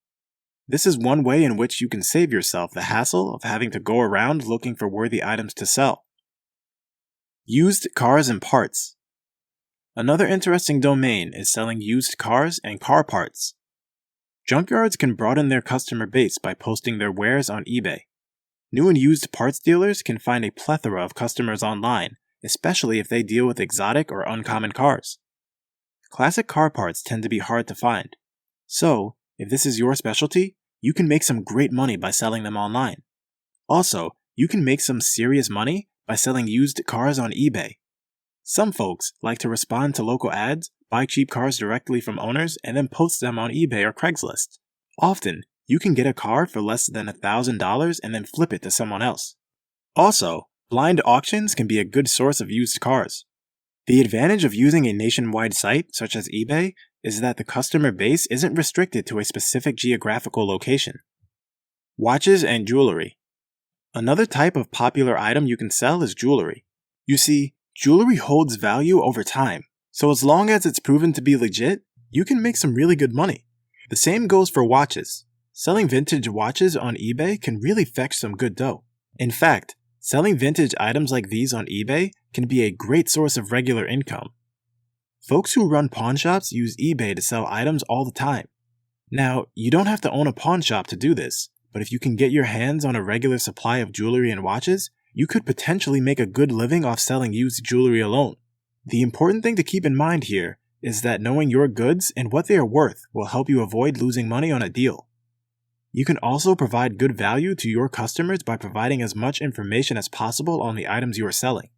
This is one way in which you can save yourself the hassle of having to go around looking for worthy items to sell. Used cars and parts. Another interesting domain is selling used cars and car parts. Junkyards can broaden their customer base by posting their wares on eBay. New and used parts dealers can find a plethora of customers online, especially if they deal with exotic or uncommon cars. Classic car parts tend to be hard to find. So, if this is your specialty, you can make some great money by selling them online. Also, you can make some serious money by selling used cars on eBay. Some folks like to respond to local ads, buy cheap cars directly from owners, and then post them on eBay or Craigslist. Often, you can get a car for less than $1,000 and then flip it to someone else. Also, blind auctions can be a good source of used cars. The advantage of using a nationwide site such as eBay is that the customer base isn't restricted to a specific geographical location. Watches and jewelry. Another type of popular item you can sell is jewelry. You see, jewelry holds value over time, so as long as it's proven to be legit, you can make some really good money. The same goes for watches. Selling vintage watches on eBay can really fetch some good dough. In fact, selling vintage items like these on eBay can be a great source of regular income. Folks who run pawn shops use eBay to sell items all the time. Now, you don't have to own a pawn shop to do this, but if you can get your hands on a regular supply of jewelry and watches, you could potentially make a good living off selling used jewelry alone. The important thing to keep in mind here is that knowing your goods and what they are worth will help you avoid losing money on a deal. You can also provide good value to your customers by providing as much information as possible on the items you are selling.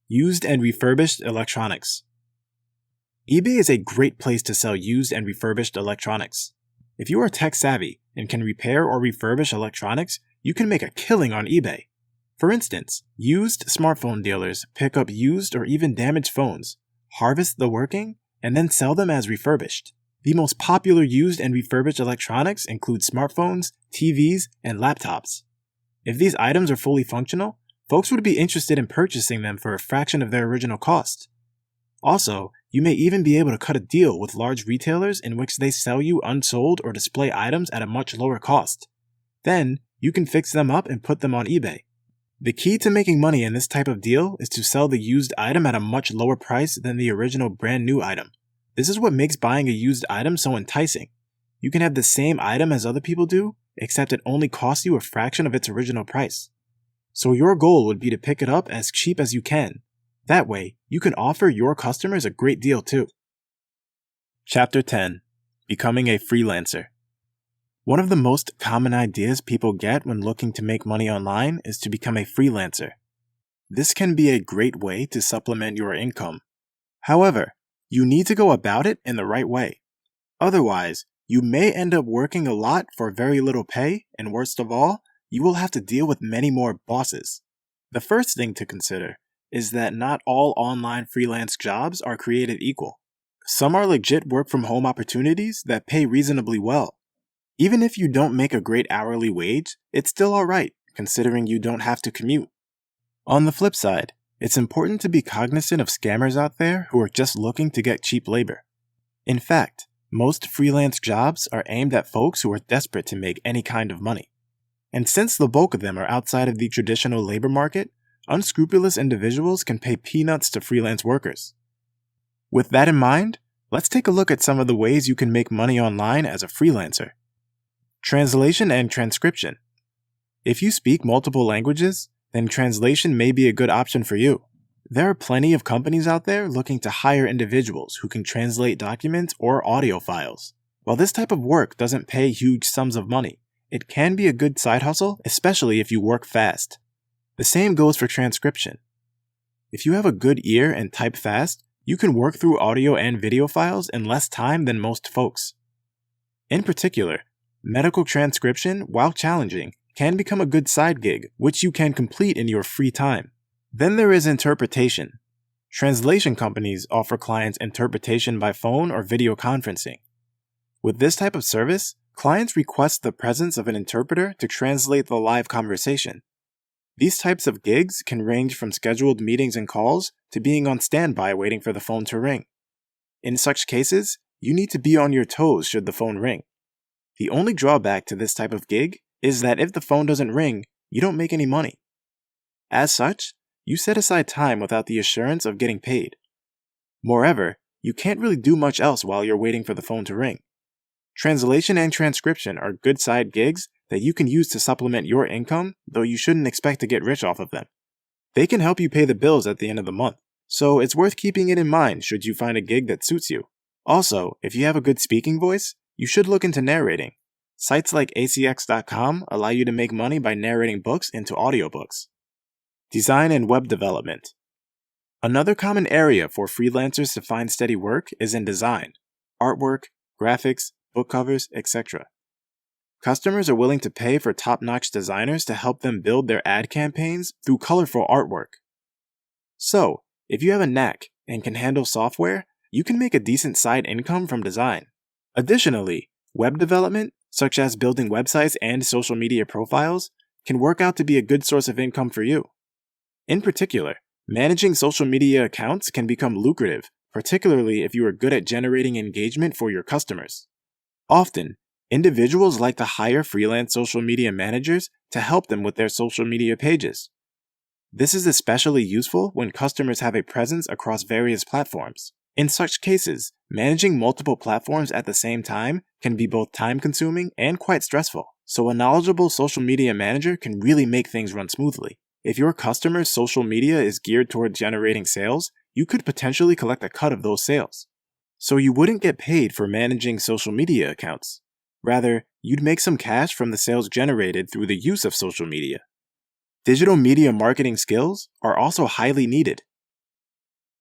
Used and refurbished electronics. eBay is a great place to sell used and refurbished electronics. If you are tech savvy and can repair or refurbish electronics, you can make a killing on eBay. For instance, used smartphone dealers pick up used or even damaged phones, harvest the working, and then sell them as refurbished. The most popular used and refurbished electronics include smartphones, TVs, and laptops. If these items are fully functional, folks would be interested in purchasing them for a fraction of their original cost. Also, you may even be able to cut a deal with large retailers in which they sell you unsold or display items at a much lower cost. Then, you can fix them up and put them on eBay. The key to making money in this type of deal is to sell the used item at a much lower price than the original brand new item. This is what makes buying a used item so enticing. You can have the same item as other people do, except it only costs you a fraction of its original price. So your goal would be to pick it up as cheap as you can. That way, you can offer your customers a great deal too. Chapter 10. Becoming a freelancer. One of the most common ideas people get when looking to make money online is to become a freelancer. This can be a great way to supplement your income. However, you need to go about it in the right way. Otherwise, you may end up working a lot for very little pay, and worst of all, you will have to deal with many more bosses. The first thing to consider is that not all online freelance jobs are created equal. Some are legit work-from-home opportunities that pay reasonably well. Even if you don't make a great hourly wage, it's still alright, considering you don't have to commute. On the flip side, it's important to be cognizant of scammers out there who are just looking to get cheap labor. In fact, most freelance jobs are aimed at folks who are desperate to make any kind of money. And since the bulk of them are outside of the traditional labor market, unscrupulous individuals can pay peanuts to freelance workers. With that in mind, let's take a look at some of the ways you can make money online as a freelancer. Translation and transcription. If you speak multiple languages, then translation may be a good option for you. There are plenty of companies out there looking to hire individuals who can translate documents or audio files. While this type of work doesn't pay huge sums of money, it can be a good side hustle, especially if you work fast. The same goes for transcription. If you have a good ear and type fast, you can work through audio and video files in less time than most folks. In particular, medical transcription, while challenging, can become a good side gig, which you can complete in your free time. Then there is interpretation. Translation companies offer clients interpretation by phone or video conferencing. With this type of service, clients request the presence of an interpreter to translate the live conversation. These types of gigs can range from scheduled meetings and calls to being on standby waiting for the phone to ring. In such cases, you need to be on your toes should the phone ring. The only drawback to this type of gig is that if the phone doesn't ring, you don't make any money. As such, you set aside time without the assurance of getting paid. Moreover, you can't really do much else while you're waiting for the phone to ring. Translation and transcription are good side gigs that you can use to supplement your income, though you shouldn't expect to get rich off of them. They can help you pay the bills at the end of the month, so it's worth keeping it in mind should you find a gig that suits you. Also, if you have a good speaking voice, you should look into narrating. Sites like acx.com allow you to make money by narrating books into audiobooks. Design and web development. Another common area for freelancers to find steady work is in design, artwork, graphics, book covers, etc. Customers are willing to pay for top-notch designers to help them build their ad campaigns through colorful artwork. So, if you have a knack and can handle software, you can make a decent side income from design. Additionally, web development, such as building websites and social media profiles, can work out to be a good source of income for you. In particular, managing social media accounts can become lucrative, particularly if you are good at generating engagement for your customers. Often, individuals like to hire freelance social media managers to help them with their social media pages. This is especially useful when customers have a presence across various platforms. In such cases, managing multiple platforms at the same time can be both time-consuming and quite stressful, so a knowledgeable social media manager can really make things run smoothly. If your customer's social media is geared toward generating sales, you could potentially collect a cut of those sales. So you wouldn't get paid for managing social media accounts. Rather, you'd make some cash from the sales generated through the use of social media. Digital media marketing skills are also highly needed.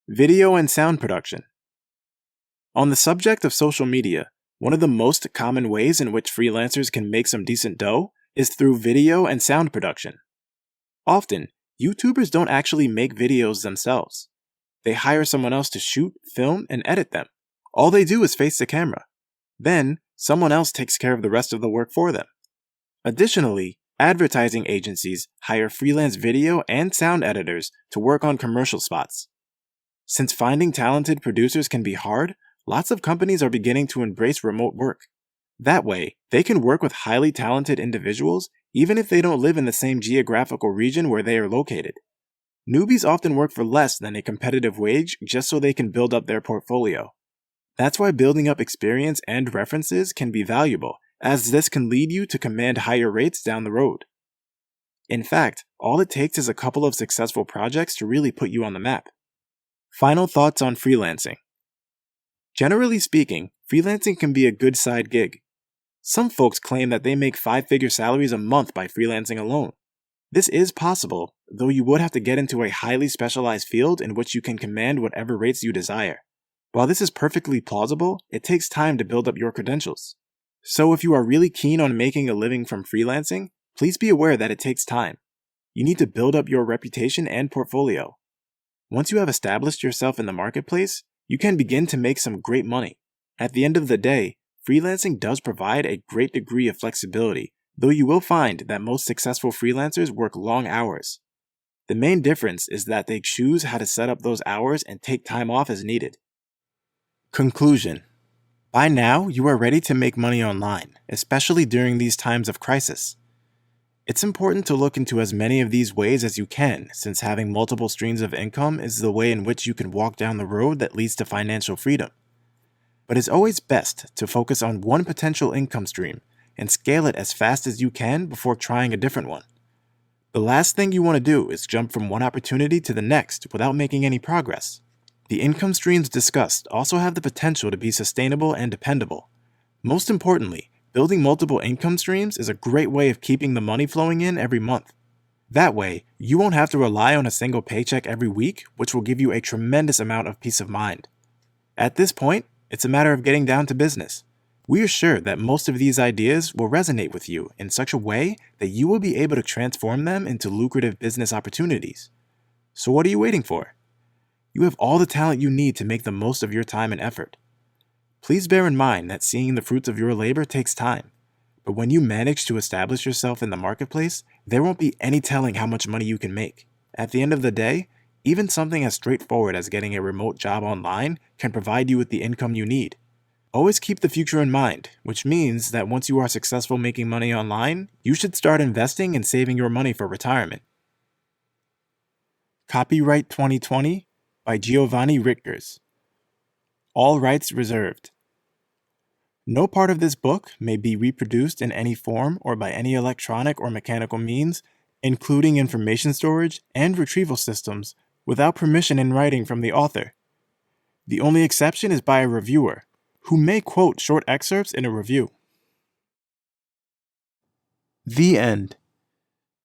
Video and sound production. On the subject of social media, one of the most common ways in which freelancers can make some decent dough is through video and sound production. Often, YouTubers don't actually make videos themselves. They hire someone else to shoot, film, and edit them. All they do is face the camera. Then, someone else takes care of the rest of the work for them. Additionally, advertising agencies hire freelance video and sound editors to work on commercial spots. Since finding talented producers can be hard, lots of companies are beginning to embrace remote work. That way, they can work with highly talented individuals even if they don't live in the same geographical region where they are located. Newbies often work for less than a competitive wage just so they can build up their portfolio. That's why building up experience and references can be valuable, as this can lead you to command higher rates down the road. In fact, all it takes is a couple of successful projects to really put you on the map. Final thoughts on freelancing. Generally speaking, freelancing can be a good side gig. Some folks claim that they make 5-figure salaries a month by freelancing alone. This is possible, though you would have to get into a highly specialized field in which you can command whatever rates you desire. While this is perfectly plausible, it takes time to build up your credentials. So if you are really keen on making a living from freelancing, please be aware that it takes time. You need to build up your reputation and portfolio. Once you have established yourself in the marketplace, you can begin to make some great money. At the end of the day, freelancing does provide a great degree of flexibility, though you will find that most successful freelancers work long hours. The main difference is that they choose how to set up those hours and take time off as needed. Conclusion. By now, you are ready to make money online, especially during these times of crisis. It's important to look into as many of these ways as you can, since having multiple streams of income is the way in which you can walk down the road that leads to financial freedom. But it's always best to focus on one potential income stream and scale it as fast as you can before trying a different one. The last thing you want to do is jump from one opportunity to the next without making any progress. The income streams discussed also have the potential to be sustainable and dependable. Most importantly, building multiple income streams is a great way of keeping the money flowing in every month. That way, you won't have to rely on a single paycheck every week, which will give you a tremendous amount of peace of mind. At this point, it's a matter of getting down to business. We are sure that most of these ideas will resonate with you in such a way that you will be able to transform them into lucrative business opportunities. So what are you waiting for? You have all the talent you need to make the most of your time and effort. Please bear in mind that seeing the fruits of your labor takes time, but when you manage to establish yourself in the marketplace, there won't be any telling how much money you can make. At the end of the day, even something as straightforward as getting a remote job online can provide you with the income you need. Always keep the future in mind, which means that once you are successful making money online, you should start investing and saving your money for retirement. Copyright 2020 by Giovanni Richters. All rights reserved. No part of this book may be reproduced in any form or by any electronic or mechanical means, including information storage and retrieval systems, without permission in writing from the author. The only exception is by a reviewer, who may quote short excerpts in a review. The end.